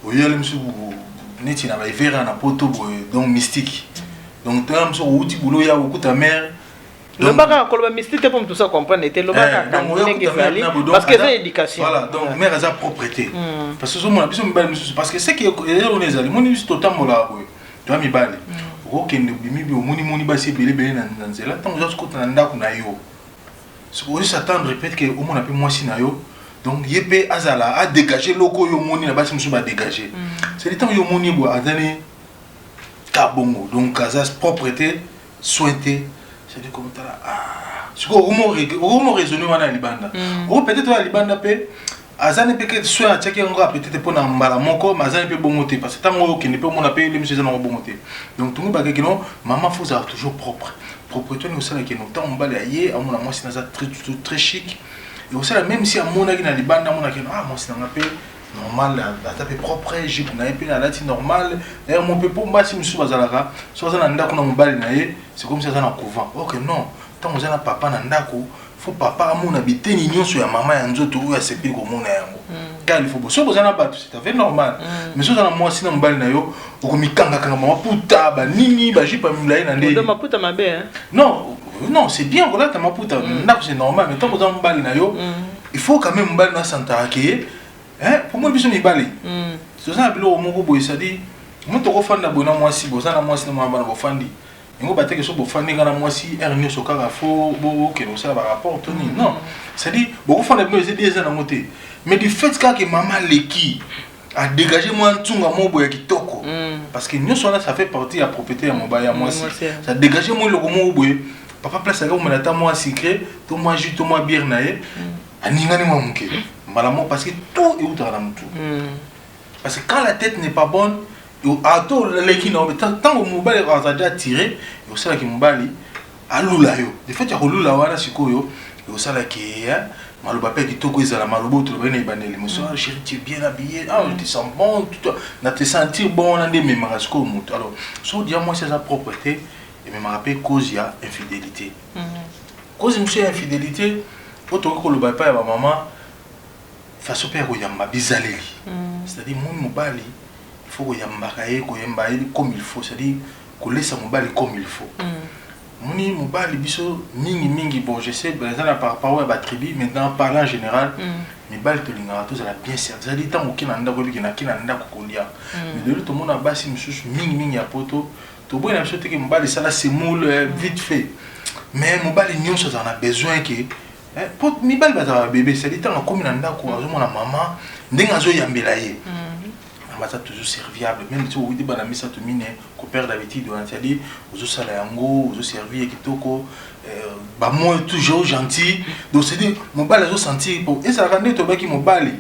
au lieu les gens neti na verre na poto, donc mystique. Donc, tu as un outil boulot, il y a beaucoup ta mère. Le baga ko le mystique pour tout ça comprendre était le baga parce que c'est éducation voilà donc mère a propreté parce que ce moment parce que c'est que on est allé mon est totalement là tu as mi balé OK ne bimi bi moni ba c'est belé na nzela tant que ko na ndako na yo ce que s'attendre répète que au monde appelle moi si na yo donc yepé azala a dégager loko yo moni na ba si musu ba dégager c'est le temps yo moni bo azane kabongo donc azas propreté sointé. C'est comme ça là ce que raisonner wana libanda ou peut-être la libanda pe azane pe que soit tchaki ngo peut-être pour na mbala moko mazane pe bongoté parce que tango qui ne peut mon appeler les monsieur na bongoté donc tout ba que non maman faut avoir toujours propre propreté nous ça que nous temps mbala yé amona moi c'est très chic et aussi même si amona qui na libanda amona que moi c'est na pe normal la tape propre j'ai na épine la lati normal et mon peu pour moi si monsieur bazalaka soit ça ndako na mbali na ye c'est comme ça na couvent OK non tant on a papa na ndako faut papa amona biteni nyonso ya mama ya nzoto ou ya sepi ko mona yango car il faut so bozana bato c'est fait normal mais so ça na moi si na mbali na yo okomikanga kanga mama puta ba nini ba jipa mulayi na ndé de maputa mabe hein non c'est bien voilà ta maputa ndako c'est normal mais tant bozana mbali na yo il faut quand même mbali na santa ke pour moi biso mibali c'est ça bilo moko boy ça dit moi to ko fanda bona moi si bozana moi si na mama na bofandi ngo bateke so bofandi kana moi si ernio sokaka fo bo que nous ça va rapport toni non c'est dit beaucoup fanda bino c'est des ans moté mais du fait que maman leki a dégagé moi ntunga mobo ya kitoko parce que nous ça fait partie de la propriété ya mobaya moi si ça dégagé moi le mobo papa place là on me l'attend moi secret to moi jus to moi bière naé aningani moi muke malamon parce que tout est outre à la moutou parce que quand la tête n'est pas bonne à tout les qui n'ont tant que mobile a déjà tiré et au sein qui mobile à lula yo de fait il y a lula wana sikoyo et au sein qui maloba pe qui toko ezala malobo to bene bandeli monsieur chérie tu es bien habillé tu sens bon tu na te sentir bon na ndé même rasco mutu alors so dire moi c'est sa propreté et me rappelle cause ya infidélité cause monsieur infidélité auto ko lo ba pa ya maman façon père yamba bizaleli c'est-à-dire mon mobali il faut yamba kaye ko yamba comme il faut c'est-à-dire ko laisser mobali comme il faut moni mobali biso mingi bon je sais par exemple par rapport à tribu maintenant parlant en général mobali to linga to ça bien servi c'est-à-dire tant aucun anda ko bikina kina anda ko kolia mais de tout monde a basi msusu mingi ya poto to boy na sote que mobali ça là c'est moule vite fait mais mobali nyonso ça a besoin que pour mibali bazala bébé c'est dit tant comme na ndako azomona maman ndenge azoyambela ye ça toujours serviable même si vous dites bana misa to mine ko père d'habitude on a dit aux sala yango aux servir kitoko ba moi toujours gentil donc c'est dit mon bal azo sentir pour et ça rendre to baki mon bali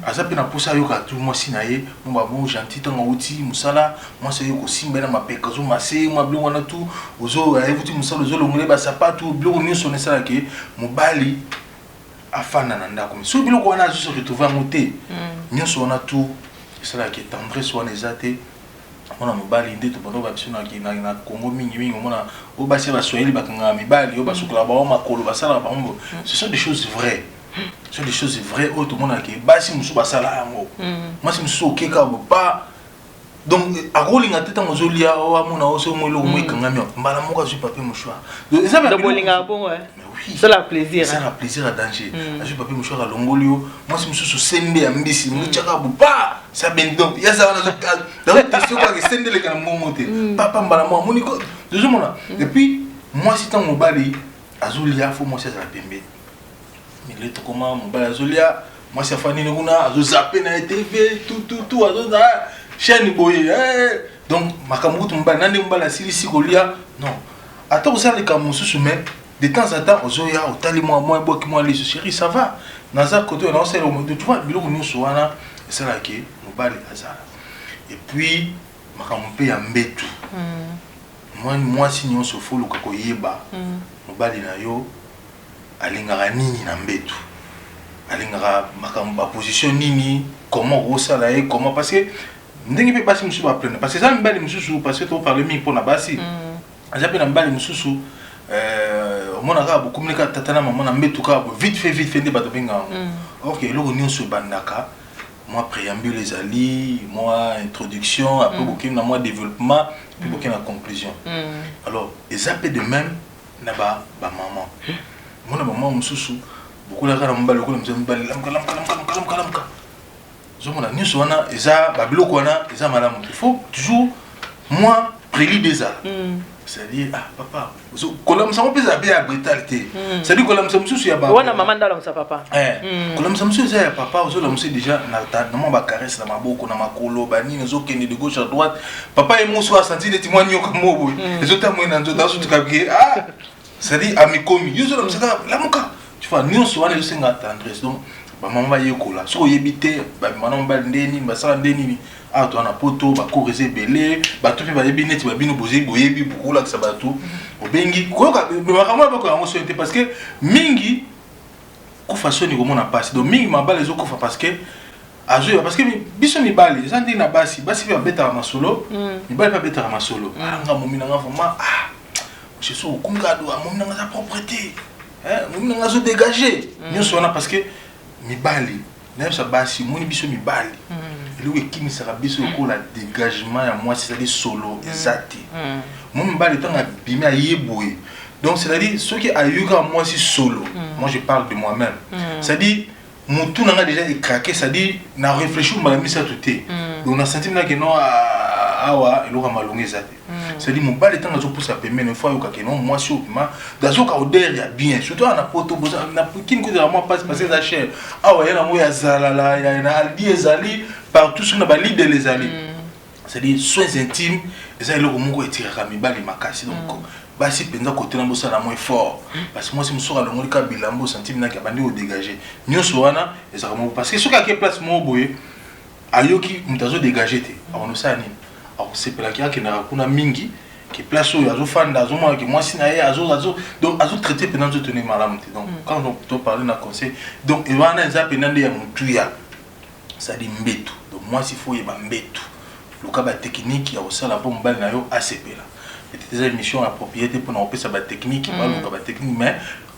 asa pe na posa yo ka tout moi sinaye mon ba bon gentil tant outi musala moi c'est ko simba na mapeka zo masé moi blo wana tout ozo evuti musala zo longole ba sapato blo ni sonné ça que mon bali afana na ndako so blo ko wana zo se retrouver en moté nyonso wana tout c'est là que tendresse on les a été on a mobali ndé to bono ba biso na Congo mingi on a o ba se ba soyeli ba kanga mibali o ba sukula ba makolo ba sala ba mbo ce sont des choses vraies ce sont des choses vraies au tout monde qui ba si musu ba sala yango moi si musu okeka ba donc a rolinga teta mozolia o amona o so mo lo mo kanga mi mbala mo ka su papier mouchoir donc ça va bolinga bon ouais oui c'est la plaisir c'est la plaisir à danger je papier mouchoir à longolio moi si musu sende ya mbisi mu tchaka ba ça ben donc il y a ça dans le question quoi que sende le kana mo monter papa mbala mo moniko je mona et puis moi si tant mobali azulia faut moi c'est la pembe mais le to comment mobali azulia moi c'est fani nguna azu zapper na TV tout azu chaîne boye donc makambo tumbala nande mbala silisi kolia non attends ça les kamusu mais de temps en temps ozoya otali moi boki moi les chérie ça va naza côté on sait le tu vois biloko nyonso wana c'est là que mobali azala et puis makambo pe ya mbetu moi si nyonso folo kako yeba mobali na yo alingaka nini na mbetu alingaka makambo position nini comment osala et comment parce que ndenge pe basi mususu ba prendre parce que ça mbali mususu parce que to parler mi pour na basi azape na mbali mususu mona ka bu communiquer tatana maman na mbetu ka vite fait nde bato benga OK loko nyonso bandaka moi préambule les ali moi introduction après beaucoup na moi développement puis beaucoup na conclusion alors azape de même na ba maman mona maman mususu beaucoup la kana mbali ko mbali lamka zomona nyonso wana eza babiloko wana eza malamu il faut toujours moi prélude ça c'est-à-dire ah papa kolamsa mo pesa bien brutalité c'est-à-dire kolamsa mususu ya ba wana maman ndalomsa papa kolamsa mususu ya papa ozolamsa déjà na mo ba caresse na maboko na makolo banini ozokende de gauche à droite papa emoso a senti des témoins nyoka mobo ezotamo na nzoto azotukabie ah c'est-à-dire amikomi yozolamsa la moka tu vois nyonso wana yosenga tendresse donc ba maman ba yekola so yebite ba maman ba ndeni ba sala ndeni ah to na poto ba ko reze belé ba to pe ba yebi neti ba bino bozi boyebi bukola ka sabatu obengi ko ka ba maman ba ko yango so parce que mingi ko façon ni ko mona passe donc mingi mabale zo ko fa parce que azo parce que biso mi bali zandi na basi ba beta na solo mi bali pa beta na solo nga momina nga vraiment ah je suis au kungado momina nga sa propreté momina nga zo dégager nyonso wana parce que mibali même ça basi moni biso mibali lui qui sera biso ko la dégagement ya moi c'est-à-dire solo exact mon mibali tant abimé a yeboye donc c'est-à-dire ce qui a eu quand moi si solo moi je parle de moi-même c'est-à-dire mon tout n'a déjà craqué c'est-à-dire n'a réfléchi m'a mis ça tout donc on a senti que non awa il aura malongé ça c'est-à-dire mon bal étant dans pour ça permet une fois que non moi si opima dans ce cas odeur il y a bien surtout on a poto na kin ko de moi passe passer la chair awa yana mo ya zalala yana aldi ezali partout sur na ba leader les alliés c'est-à-dire soins intimes ça il ko mongo etira mibali makasi donc basi penza côté na bossa na moins fort parce que moi si me sora le ngoli ka bilambo centime na ka bandi o dégager nyonso wana ezaka mo parce que ce ka place mo boye ayoki mutazo dégager te on ça nini alors c'est pour laquelle que na kuna mingi qui place où azo fanda azo moi que moi si na azo donc azo traiter pendant de tenir malamu donc quand on peut parler na conseil donc ewana eza penande ya mutuya ça dit mbetu donc moi s'il faut yeba mbetu le cas ba technique ya osala pour mbali na yo ACP là peut-être des émissions appropriées pour na opesa ba technique ba le cas ba technique mais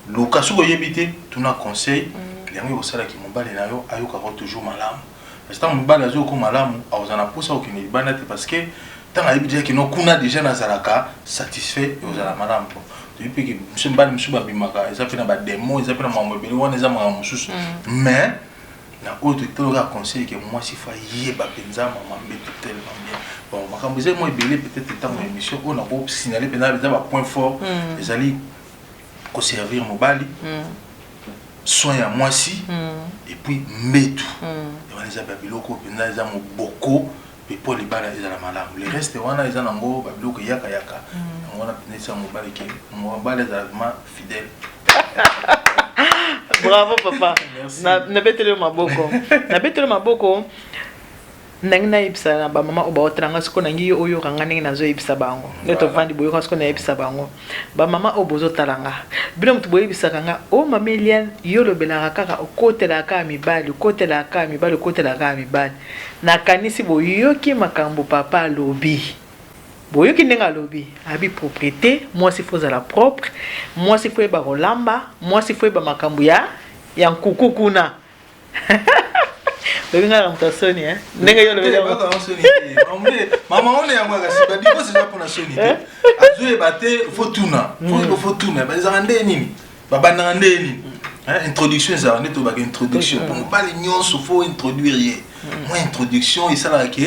le cas soko yebité tout na conseil yango osala ki mbali na yo ayoka toujours malamu parce que mbali azo ko malamu awazana posa okini bana te parce que tant à dire que non kuna déjà na zalaka satisfait ozala malamu depuis que monsieur mbali monsieur babimaka eza pe na ba démon eza pe na mamobeli wana eza ma mususu mais na autre toloka conseil que moi si fa yeba penza maman mbetu tellement bien bon makambo eza moi belé peut-être tant émission on a beau signaler pendant les point fort les ali ko servir mobali soin ya mwasi et puis mbetu wana eza babiloko mpenza eza moboko mpe mpo libala ezala malamu le reste wana eza nango babiloko yaka yango wana mpenza eza mobali ke mobali ezala vraiment fidèle. Bravo papa. Nabetele maboko. Ndenge nayebisa na bamama oyo baotalanga siko nangi yo oyokanga ndenge nazoyebisa bango nde tovandi boyoka siko nayebisa bango bamama oyo bozotalanga bino moto boyebisaka nga o mama Eliane yo lobelaka kaka okotelaka ya mibali nakanisi boyoki makambo papa alobi boyoki ndenge alobi abi propriété mwasi fo ozala propre mwasi fo yeba kolamba mwasi fo yeba makambo ya nkuku kuna. Le gars est en sonné, hein? N'est-ce pas le sonné? Maman, on est à moi, c'est pas du tout, c'est pas pour la sonné. Azoué batté, faut tout na, faut tout na. Bah, zarandé nini, baba narandé nini. Introduction, zarandé tout bag introduction. Pour pas les nions, faut introduire. Moi introduction, et ça là que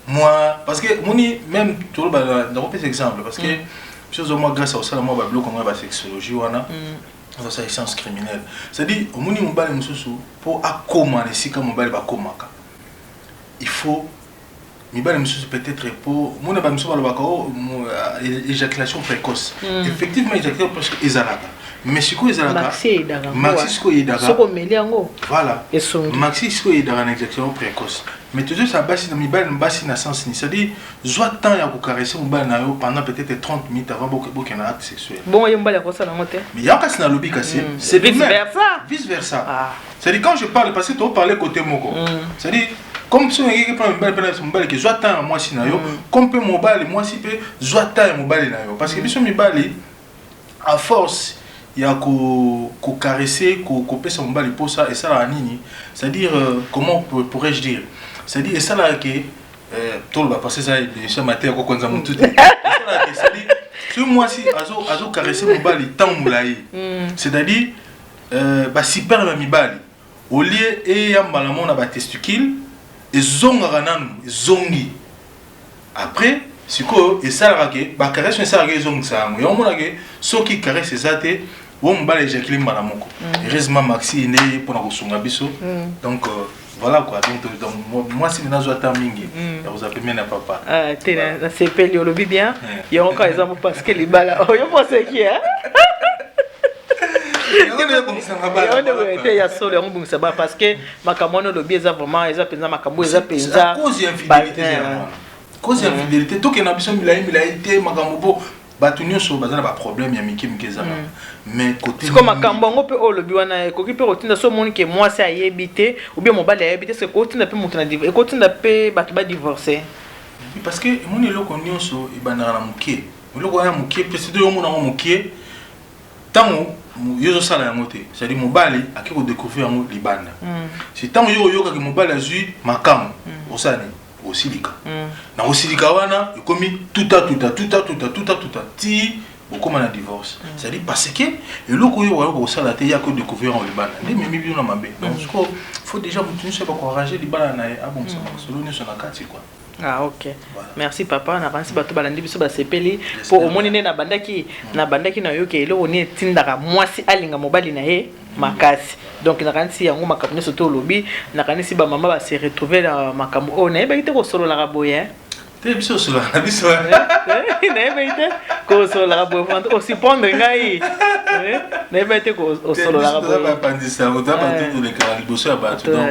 moi, parce que moni même tu vois, dans repère exemple, parce que chose au moins grâce à ça, moi bah bloc on va sexologie wana. Dans sa essence criminelle. C'est-à-dire, au moment où on pour accommoder si comme on va commander, il faut, peut-être pour, mon éjaculation précoce. Effectivement, éjaculation précoce est là. Mais si quoi est là? Maxi ce est là. Voilà. Maxi ce est dans l'éjaculation précoce. Mais toujours ça base dans mibal base na sens ni. C'est-à-dire, soit temps à vous caresser mon bal pendant peut-être 30 minutes avant beaucoup qu'un acte sexuel. Bon, il y a un bal à ça dans moté. Mais il y a qu'à lobby cassé. C'est vice versa. Vice versa. C'est-à-dire quand je parle parce que tu parles côté moko. C'est-à-dire comme si on a prend un bal que soit temps moi si na yo, comme peut mon bal moi si peut soit temps mon bal na yo parce que biso mi bal à force il y a qu'au caresser qu'au pèse mon bal pour ça et ça la nini. C'est-à-dire comment pourrais-je dire? C'est-à-dire, et ça là que tout le monde parce que ça est sur ma terre quand on a tout. C'est-à-dire, si moi si azo caresser mon bali tant moulaï. C'est-à-dire, bah si perd ma mi bali. Au lieu et y a malamon na ba testicule et zonga ranan zongi. Après, si quoi et ça là que bah caresse ça là zong ça. Et on m'a que ceux qui caressent ça te on va éjaculer malamoko. Heureusement Maxi est né pour na kosonga biso. Donc voilà quoi, donc moi si maintenant je dois terminer, vous appelez bien papa. C'est payé le bien. Il y a encore exemple parce que les balles, oh yo pense qui hein? Il y a solo on bungsa ba parce que makamono le bien vraiment ils appellent makambo ils appellent ça cause infidélité. Cause infidélité tout que na biso milaïté makambo batunyo so bazana ba problème ya miki mkezana mais côté comme makambo ngo pe o lobi wana ko ki pe rotinda so moni ke moi c'est ayebité ou bien mobali ayebité c'est ko tinda pe mutuna divorcer ko tinda pe batu ba divorcer parce que moni loko nyonso ibana na mukie loko na mukie précédé yo mona mukie tango yozo sala yango te c'est-à-dire mobali akiko découvrir yango libanda si tango yo yoka ke mobali azui makamu osani osilika na osilika wana ekomi tout ti okoma na divorce c'est-à-dire parce que eloko yo wa ko sala te ya ko découvrir en libana ndi mimi bino mabe donc faut déjà mutu se ba ko arranger libana na abon ça solo ni sona kati quoi. Ah ok. Voilà. Merci papa na bansi bato balandi biso ba sepeli po omonine na bandaki na yo ke eloko ni tindaka mwasi alinga mobali na ye makasi. Donc na kanisi yango makambo soto lobi na kanisi ba mama ba se retrouver na makambo o na ba ite ko solo la boye. Te biso solo na biso. Na ba ite ko solo la boye vant aussi prendre ngai. Na ba ite ko solo la boye. Ba pandisa ko ta pa tout les caliboso ya bato donc.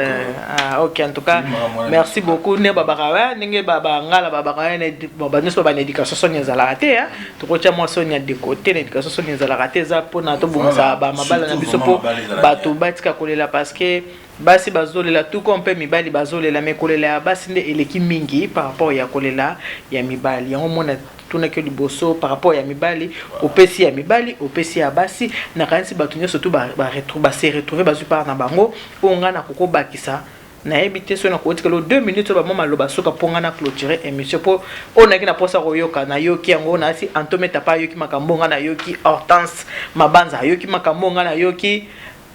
Ah OK en tout cas merci beaucoup ne baba kawa ninge baba ngala baba kawa ne baba neso ba éducation sonia za raté hein. To ko tia moi sonia de côté l'éducation sonia za raté za pona to bongisa ba mabala na biso po bato batika kolela parce que basi bazolela tout comme pe mibali bazolela mais kolela basi nde eleki mingi par rapport ya kolela ya mibali yango mona tuna ke liboso par rapport ya mibali opesi ya mibali opesi ya basi na kanisi bato nyo surtout ba se retrouver bazu par na bango onga na koko bakisa na ebité so na ko tikelo 2 minutes ba mama loba soka ponga na clôturer émission po ona ki na posa koyoka na yoki yango na si antometa pa yoki makambo nga na yoki Hortense Mabanza yoki makambo nga na yoki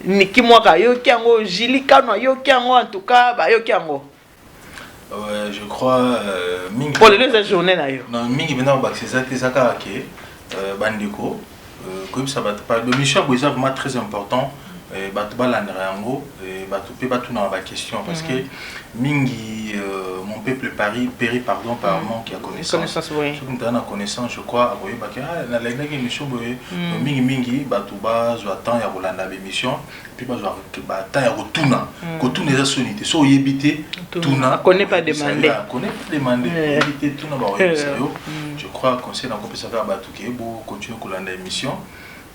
Niki mwaka yoki yango Jili Kano yoki yango en tout cas ba yoki yango. Ouais, je crois mingi pour les deux journées na yo. Non mingi maintenant ba c'est ça bandeko comme ça va pas le mission est vraiment très important bato balandera yango bato pe batuna ba question parce que mingi mon peuple périt pardon par manque de connaissance. Soki na connaissance je crois aboye baki na la émission boye mingi bato bazwa temps ya kolanda ba émission puis bazwa ba temps ya kotuna kotuna eza sonité so yebité tuna connaît pas demander yebité tuna ba oyebisa yo je crois conseil na kopesa ka bato ke bo continuer kolanda émission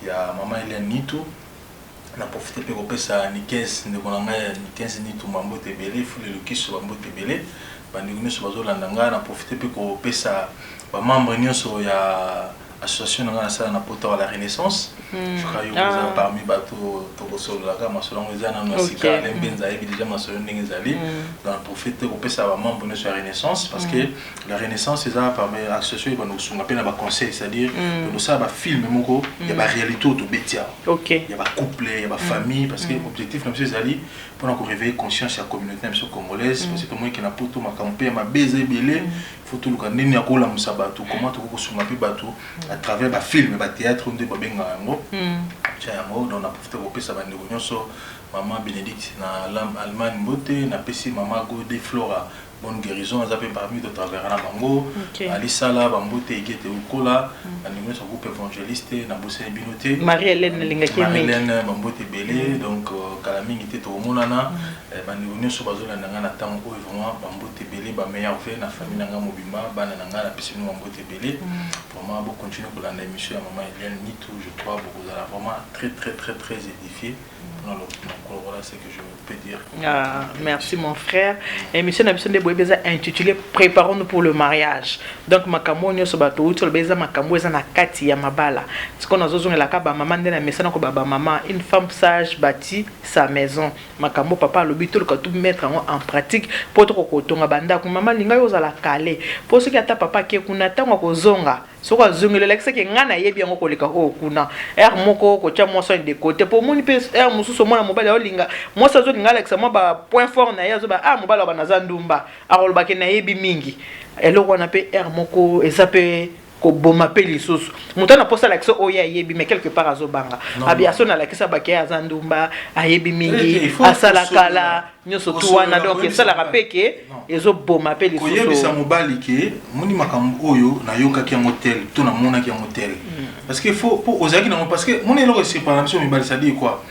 ya maman Hélène Nitu na profité pe kopesa ni 15 ndeko na ngai ni 15 Nitu mambo tebele fule lukiso mambo tebele bandeko nyonso bazolanda ngai na profité pe kopesa ba membre nyonso ya association na sala na poto à la Renaissance je crois yo parmi bato tokosolo la kama solo ngeza na nosika lembenza ebi déjà masolo ndenge zali dans profiter kopesa ba membre nyonso ya Renaissance parce que la Renaissance eza parmi association ba no sunga pe na ba conseil c'est-à-dire nous ça ba film moko ya ba réalité to betia ya ba couple ya ba famille parce que objectif na monsieur zali pour nous réveiller conscience ya communauté monsieur congolaise parce que moi qui na poto makampe ma beze belé faut tout le cas nini akola musabatu comment to ko sunga pe bato à travers ba film ba théâtre nde ba benga yango tiens yango donc na profiter ko pesa ba ndeko nyonso maman Bénédicte na Allemagne mbote na pesi maman Godé Flora bonne guérison à zapper parmi de travers na bango Alissa la bambote egete ukola na ndeko nyonso groupe évangéliste na bosse binoté Marie-Hélène lingaki Marie-Hélène bambote belé donc kala mingi te to monana ba ndeko nyonso bazolanda nga na tango ko vraiment bambote belé ba meilleur fait na famille na nga mobimba bana na nga na pesi no bambote belé vraiment bon continuer pour la émission à maman Hélène Nitu je crois beaucoup à la vraiment très édifié pendant le voilà ce que je peux dire. Merci mon frère. Émission d'habitude de Boébeza intitulée Préparons-nous pour le mariage. Donc makambo nyoso bato utol beza makambo eza na kati ya mabala. Ce qu'on a zozonga la kaba maman ndena mesana ko baba maman une femme sage bâtit sa maison. Makambo papa lobito le tout mettre en pratique pour to kotonga banda ko maman linga yo za la calé. Pour ce qui ata papa ke kuna tango ko zonga. Soko zongele lekse ke ngana yebi yango koleka o kuna. Moko ko tia moso de côté pour moni pe mususu mona mobali o linga. Moso zo linga lekse mo ba point fort na yazo ba mobali ba nazandumba. Arolba ke na yebi mingi. Eloko na pe moko ezape ko boma pe lisusu. Muto na posa lekse o ya yebi mais quelque part azobanga. Abiaso na lekse ba ke azandumba ayebi mingi asala kala nyoso tuwana donc ça la rapeke ezo boma pe lisusu. Koyebisa mobali ke moni makambo oyo na yoka ki en hôtel to na mona ki en hôtel. Parce que faut pour ozaki na parce que moni eloko c'est par exemple mibali ça dit quoi.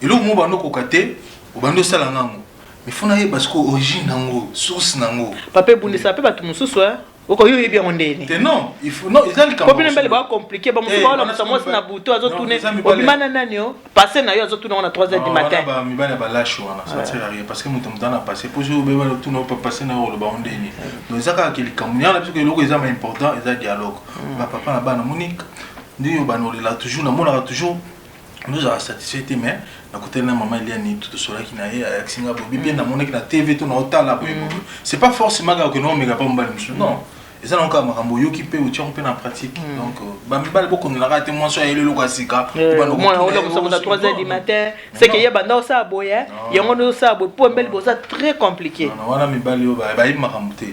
Eloko mo bando ko kate o bando sala ngango. Mais faut na ye parce que origine nango source nango. Papa bundisa pe batu mususu oko yo yebi ondeni. Non, il faut non, ils ont le camp. Problème belle ba compliqué ba mususu ba mususu mo na buto azo tourner. Obimana nani yo passer na yo azo tourner on a 3h du matin. Ba mibali ba lâche wana, ça sert à rien parce que mutu mutana passer pour je be ba tourner pas passer na o ba ondeni. Donc ça ka kili camp. Nya na parce que loko est important, ils ont dialogue. Ba papa na ba na Monique ndiyo ba no la toujours na mona toujours nous a satisfait mais na côté na maman Hélène Nitu tout cela qui na ye avec singa bobi bien na mona qui na TV to na otala bobi. C'est pas forcément que non mais pas mbali monsieur. Non. Et ça encore makambo yo qui peut ou tu en pratique. Donc ba mibali beaucoup na rate moi so yele loko asika. Moi on a 3h du matin, c'est que ya banda ça boya, yango no ça boy pour mbali boza très compliqué. Non, wana mibali yo ba makambo te.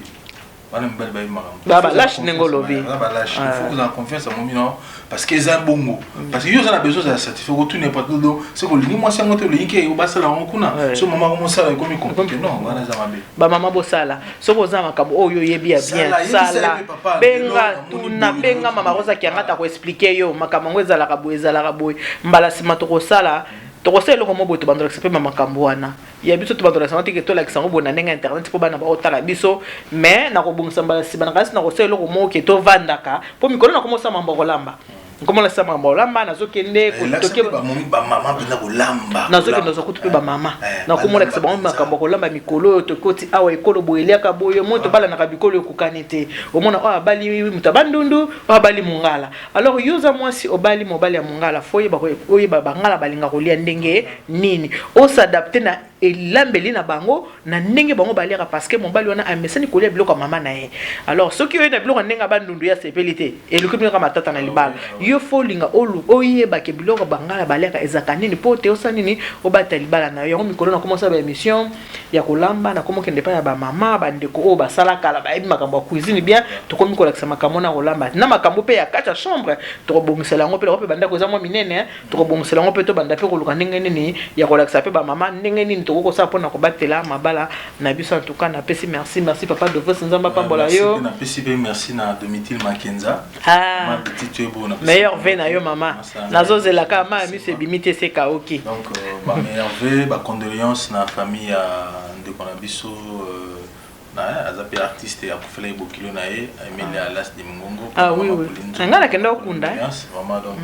Wana mibali ba makambo. Ba lâche nengolobi. Ba lâche. Il faut que vous en confiance à mon non parce que ça bongo. Parce que yo ça a besoin de certificat retourner pas tout c'est que li moi c'est monter le yike ba sala ngokuna. So maman comment ça comme compliqué non, wana za mabe. Ba maman bo sala. So boza makambo oyo yebi bien sala. Benga tuna benga mama rosa ki ngata ko expliquer yo makambo ngweza la kaboy mbala sima to ko sala. Tokosela ko mobo to bandora sepe makambo wana. Ya biso to bandora santi ke to la kisango bona nenga internet po bana ba otala biso mais na ko bungisa mbala sibana kasi na ko selo ko mo ke to vandaka po mikolo na ko mo sa mambo kolamba. Comment la sama bolamba na zokende ko toke ba mama bina kolamba na zokende zo kutupe ba mama na ko mo la saba makambo kolamba mikolo to koti awa ekolo boyelia ka boyo moto bala na ka bikolo kukanete o mona o abali mutabandundu o abali mungala alors yoza mwasi obali mobali ya mungala foye ba oyeba bangala balinga kolia ndenge nini o s'adapter na elambeli na bango na ndenge bango balera parce que mobali wana amesani kolia biloko ya mama na ye. Alors soki oyo na biloko ndenge bandundu ya sepelité eluki biloko matata na libala yo folinga olu oyeba ke biloko bangala baleka ezaka nini po te osani nini obata libala na yo mikolo na commencer ba émission ya kolamba na komo kende pa ya ba mama bandeko o basala kala ba ebi makambo ya cuisine bien to komi kolakisa makambo na kolamba na makambo pe ya kata chambre to kobongisela ngo pe ko pe banda ko za mwa minene to kobongisela ngo pe to banda pe koluka ndenge nini ya kolakisa pe ba mama ndenge nini to ko sa pona ko batela mabala na biso en tout cas na pesi merci papa de vos nzamba pambola yo na pesi pe merci na Domitil Makenza ma petite ebo na meilleur vœu na yo mama nazo zelaka ma mi se bimite se kaoki donc ba meilleur vœu ba condoléances na famille ya de Konabiso na azape artiste ya kufela ibokilo na ye Emile Alas de Mungongo. Ah oui ngana kenda okunda vraiment donc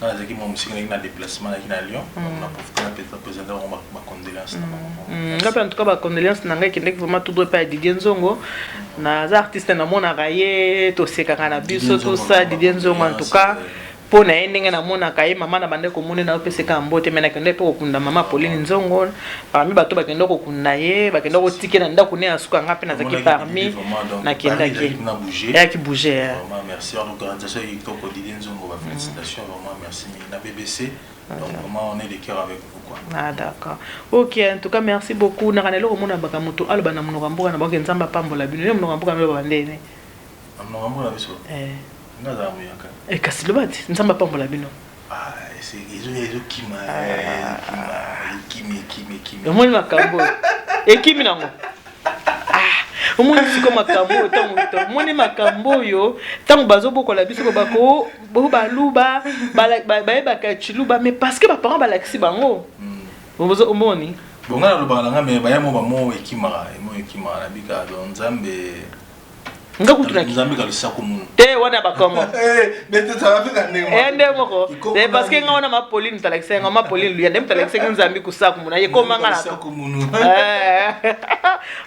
na zaki mo musika na déplacement na Lyon on a profité peut-être présenter ma condoléances ngapi en tout cas ba condoléances na ngai kende vraiment tout droit pa Didier Nzongo na za artiste na mona kaye to sekaka na biso tout ça Didier Nzongo en tout cas po na endenge na mona kaye mama na bande ko mona na opeseka mbote mena kende pe kokunda mama Pauline Nzongo parmi bato ba kende kokunda ye ba kende ko tike na ndako ne asuka ngapi na zaki parmi na kenda ki ya ki bouger vraiment merci à l'organisation Kitoko Didier Nzongo ba félicitations vraiment merci na BBC donc vraiment on est de cœur avec vous quoi. Ah d'accord. OK, en tout cas merci beaucoup na kanelo ko mona baka moto aloba na monoko mboka na bango nzamba pambola bino yo monoko mboka melo bandene monoko mboka biso ngaza muyaka kasi lobati nzamba pambola bino c'est ils kima kimi omoni makambo ekimi nango omoni siko makambo tango omoni makambo yo tango bazobokola biso bako bo baluba bayebaka chiluba mais parce que ba parents balakisi bango omoni bonga lobala nga me bayamo bamo ekimara na bika don Nzambe nga kutuna Nzambe kalisa ko munu te wana bakongo mais tu ça fait quand même ende moko c'est parce que nga wana ma Pauline talakisa nga ma Pauline lui ndem talakisa Nzambe kusako muna ye komanga na ko munu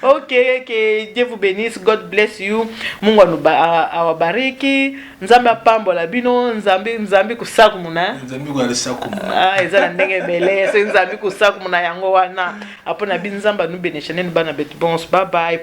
OK, que Dieu vous bénisse, God bless you. Mungu awabariki. Nzambe apambola bino, nzambe kusaku muna. Nzambe ko alisa ko muna. Ezala ndenge bele, nzambe kusaku muna yango wana. Apona binzamba nu beneshane bana bet bons. Bye bye.